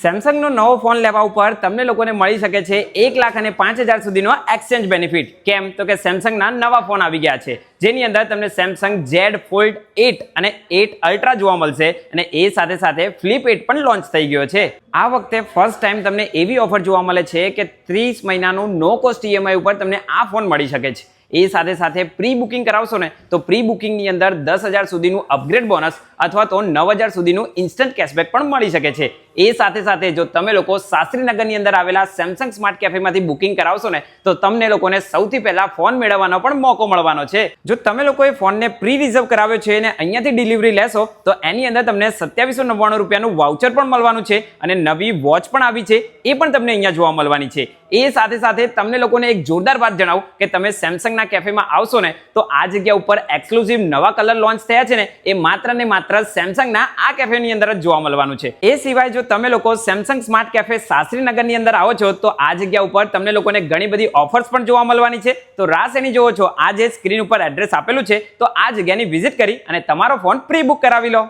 સેમસંગનો નવો ફોન લેવા ઉપર તમને લોકોને મળી શકે છે 1,05,000 સુધીનો એક્સચેન્જ બેનિફિટ. કેમ તો કે સેમસંગના નવા ફોન આવી ગયા છે, જેની અંદર તમને સેમસંગ Z Fold 8 અને 8 અલ્ટ્રા જોવા મળશે અને એ સાથે સાથે ફ્લિપ 8 પણ લોન્ચ થઈ ગયો છે. આ વખતે ફર્સ્ટ ટાઈમ તમને એવી ઓફર જોવા મળે છે કે 30 મહિનાનું નો કોસ્ટ EMI ઉપર તમને આ ફોન મળી શકે છે. એ સાથે સાથે પ્રી બુકિંગ કરાવશો ને તો પ્રી બુકિંગની અંદર 10,000 સુધીનું અપગ્રેડ બોનસ અથવા તો 9,000 સુધીનું ઇન્સ્ટન્ટ કેશબેક પણ મળી શકે છે. એ સાથે સાથે જો તમે લોકો શાસ્ત્રીનગરની અંદર આવેલા સેમસંગ સ્માર્ટ કેફેમાંથી બુકિંગ કરાવશો ને તો તમને લોકોને સૌથી પહેલા ફોન મેળવવાનો પણ મોકો મળવાનો છે. જો તમે લોકોએ ફોનને પ્રી રિઝર્વ કરાવ્યો છે અને અહીંયાથી ડિલિવરી લેશો તો એની અંદર તમને 2799 રૂપિયાનું વાઉચર પણ મળવાનું છે અને નવી વોચ પણ આવી છે, એ પણ તમને અહીંયા જોવા મળવાની છે. એ સાથે સાથે તમને લોકોને એક જોરદાર વાત જણાવું કે તમે સેમસંગના કેફેમાં આવશો ને તો આ જગ્યા ઉપર એક્સક્લુઝિવ નવા કલર લોન્ચ થયા છે ને એ માત્ર ને માત્ર સેમસંગના આ કેફેની અંદર જ જોવા મળવાનું છે. એ સિવાય જો તમે લોકો સેમસંગ સ્માર્ટ કેફે શાસ્ત્રીનગરની અંદર આવો છો તો આ જગ્યા ઉપર તમને લોકોને ઘણી બધી ઓફર્સ પણ જોવા મળવાની છે. તો રાહ શેની જોવો છો, આ જે સ્ક્રીન ઉપર એડ્રેસ આપેલું છે તો આ જગ્યાની વિઝિટ કરી અને તમારો ફોન પ્રી બુક કરાવી લો.